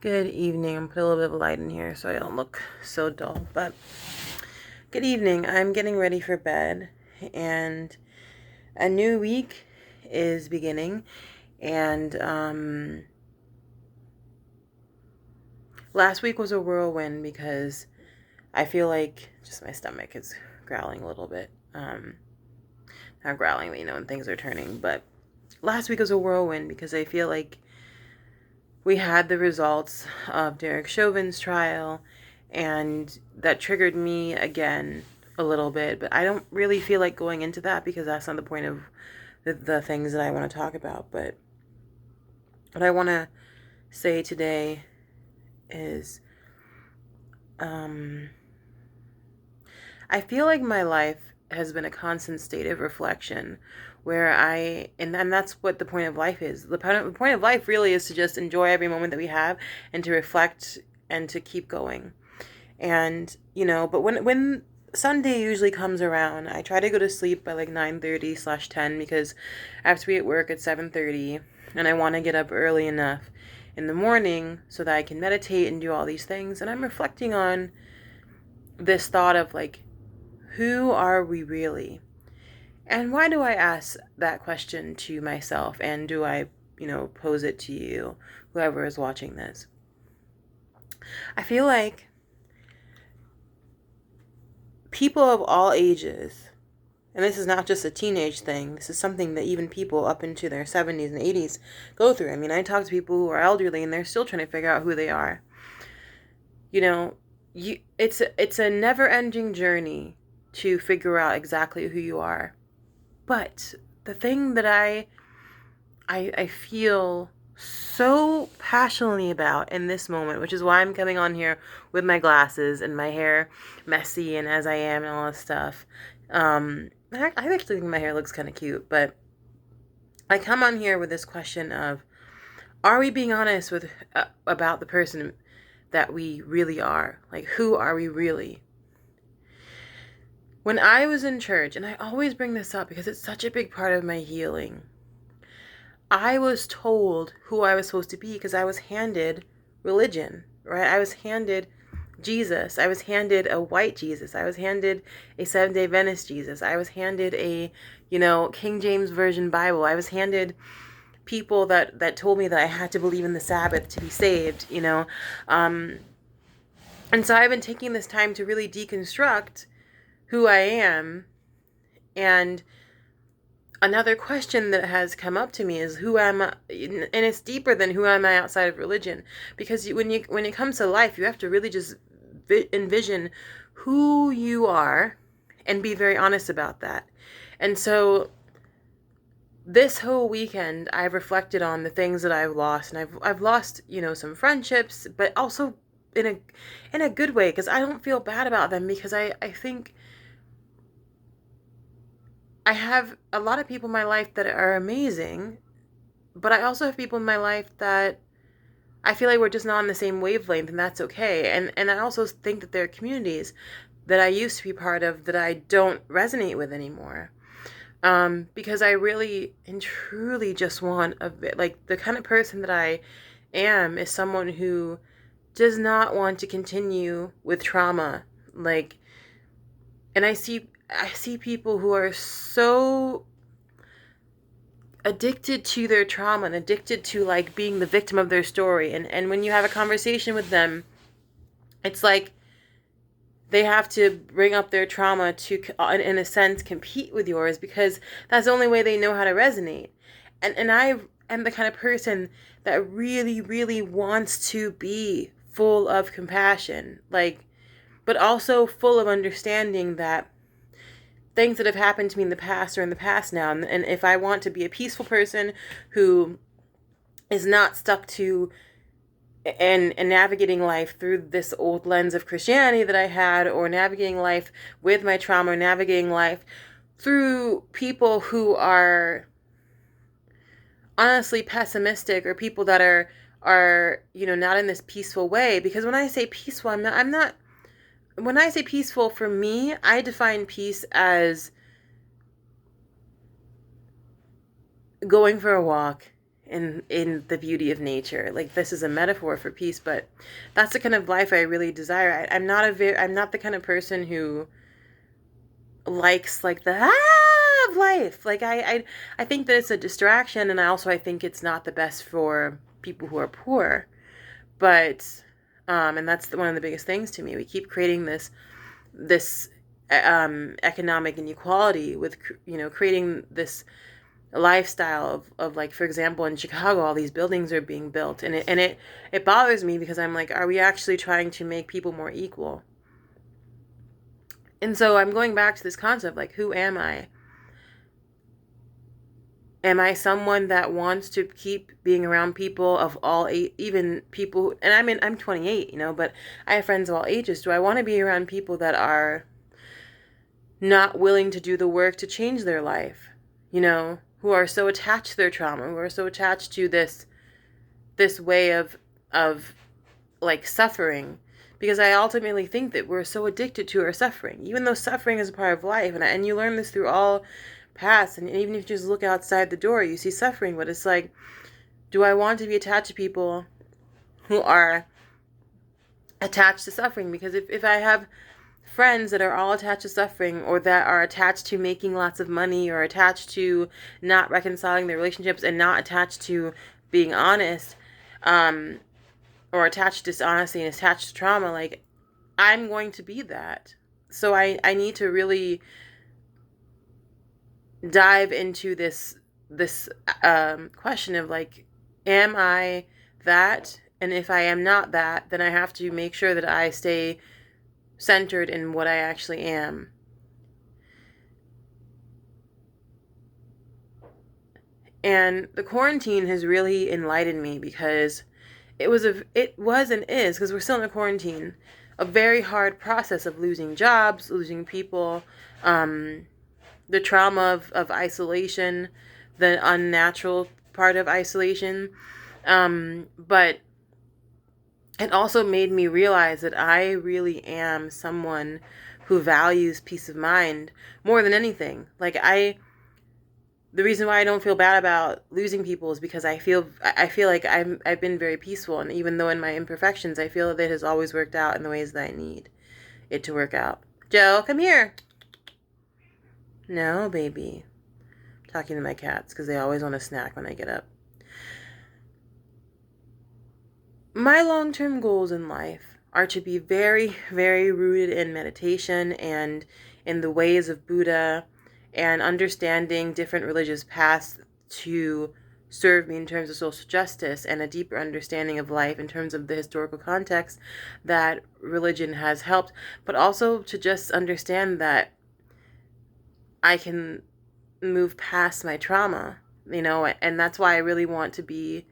Good evening. I'm putting a little bit of light in here so I don't look so dull. But good evening. I'm getting ready for bed, and a new week is beginning. And last week was a whirlwind because I feel like just my stomach is growling a little bit. Not growling, but when things are turning. But last week was a whirlwind because I feel like we had the results of Derek Chauvin's trial, and that triggered me again a little bit. But I don't really feel like going into that because that's not the point of the things that I want to talk about. But what I want to say today is I feel like my life has been a constant state of reflection where and that's what the point of life is. The point of life really is to just enjoy every moment that we have and to reflect and to keep going. And, but when Sunday usually comes around, I try to go to sleep by like 9:30/10 because I have to be at work at 7:30 and I want to get up early enough in the morning so that I can meditate and do all these things. And I'm reflecting on this thought of like, who are we really? And why do I ask that question to myself, and do I, pose it to you, whoever is watching this? I feel like people of all ages, and this is not just a teenage thing, this is something that even people up into their 70s and 80s go through. I mean, I talk to people who are elderly and they're still trying to figure out who they are. It's a never-ending journey to figure out exactly who you are. But the thing that I feel so passionately about in this moment, which is why I'm coming on here with my glasses and my hair messy and as I am and all this stuff. I actually think my hair looks kind of cute, but I come on here with this question of, are we being honest with about the person that we really are? Like, who are we really? When I was in church, and I always bring this up because it's such a big part of my healing, I was told who I was supposed to be because I was handed religion, right? I was handed Jesus. I was handed a white Jesus. I was handed a Seventh-day Adventist Jesus. I was handed a, King James Version Bible. I was handed people that told me that I had to believe in the Sabbath to be saved. And so I've been taking this time to really deconstruct who I am. And another question that has come up to me is, who am I? And it's deeper than who am I outside of religion, because when it comes to life, you have to really just envision who you are and be very honest about that. And so this whole weekend, I've reflected on the things that I've lost, and I've lost, some friendships, but also in a good way, because I don't feel bad about them, because I think I have a lot of people in my life that are amazing, but I also have people in my life that I feel like we're just not on the same wavelength, and that's okay. And I also think that there are communities that I used to be part of that I don't resonate with anymore. Because I really and truly just want a bit, like, the kind of person that I am is someone who does not want to continue with trauma. Like, and I see people who are so addicted to their trauma and addicted to like being the victim of their story. And when you have a conversation with them, it's like they have to bring up their trauma to, in a sense, compete with yours, because that's the only way they know how to resonate. And I am the kind of person that really, really wants to be full of compassion, like, but also full of understanding that things that have happened to me in the past are in the past now. And if I want to be a peaceful person who is not stuck to and navigating life through this old lens of Christianity that I had, or navigating life with my trauma, or navigating life through people who are honestly pessimistic, or people that are not in this peaceful way. Because when I say peaceful, I'm not when I say peaceful, for me, I define peace as going for a walk in the beauty of nature. Like, this is a metaphor for peace, but that's the kind of life I really desire. I'm not the kind of person who likes like the of life. Like, I think that it's a distraction, and I think it's not the best for people who are poor. But and that's one of the biggest things to me. We keep creating this economic inequality with, creating this lifestyle of like, for example, in Chicago, all these buildings are being built, and it bothers me, because I'm like, are we actually trying to make people more equal? And so I'm going back to this concept, like, who am I? Am I someone that wants to keep being around people of all age, even people, and I'm 28, but I have friends of all ages. Do I want to be around people that are not willing to do the work to change their life? Who are so attached to their trauma, who are so attached to this way of like suffering, because I ultimately think that we're so addicted to our suffering, even though suffering is a part of life, and you learn this through all paths, and even if you just look outside the door, you see suffering. But it's like, do I want to be attached to people who are attached to suffering? Because if I have friends that are all attached to suffering, or that are attached to making lots of money, or attached to not reconciling their relationships, and not attached to being honest, or attached to dishonesty and attached to trauma, like, I'm going to be that. So I need to really dive into this question of, like, am I that? And if I am not that, then I have to make sure that I stay centered in what I actually am. And the quarantine has really enlightened me, because it was and is, because we're still in a quarantine, a very hard process of losing jobs, losing people, the trauma of isolation, the unnatural part of isolation. But it also made me realize that I really am someone who values peace of mind more than anything. Like, the reason why I don't feel bad about losing people is because I feel like I've been very peaceful, and even though in my imperfections, I feel that it has always worked out in the ways that I need it to work out. Joe, come here. No, baby. I'm talking to my cats because they always want a snack when I get up. My long-term goals in life are to be very, very rooted in meditation and in the ways of Buddha, and understanding different religious paths to serve me in terms of social justice, and a deeper understanding of life in terms of the historical context that religion has helped, but also to just understand that I can move past my trauma, and that's why I really want to be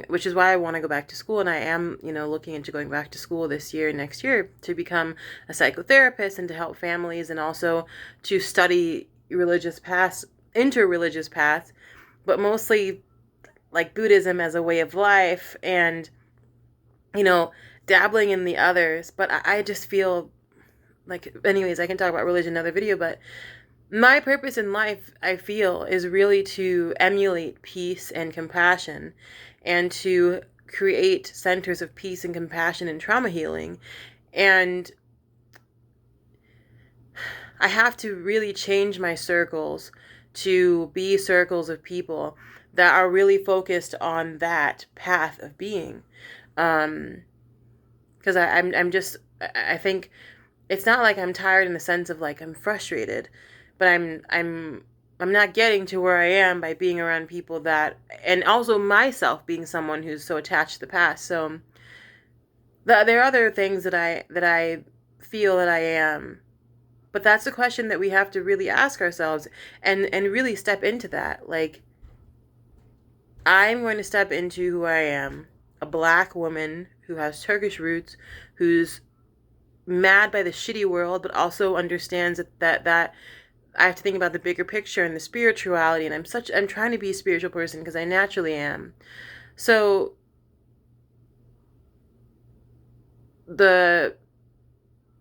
which is why I want to go back to school, and I am, looking into going back to school this year, next year, to become a psychotherapist and to help families, and also to study interreligious paths, but mostly like Buddhism as a way of life, and, dabbling in the others. But I just feel like, anyways, I can talk about religion in another video, but my purpose in life, I feel, is really to emulate peace and compassion, and to create centers of peace and compassion and trauma healing. And I have to really change my circles to be circles of people that are really focused on that path of being. Because I think it's not like I'm tired in the sense of, like, I'm frustrated, but I'm not getting to where I am by being around people that, and also myself being someone who's so attached to the past. So there are other things that I feel that I am, but that's a question that we have to really ask ourselves, and really step into that. Like, I'm going to step into who I am, a Black woman who has Turkish roots, who's mad by the shitty world, but also understands that I have to think about the bigger picture and the spirituality, and I'm trying to be a spiritual person because I naturally am. So the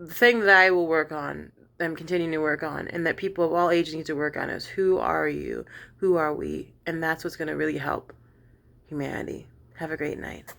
thing that I will work on I'm continuing to work on, and that people of all ages need to work on, is who are you? Who are we? And that's what's going to really help humanity. Have a great night.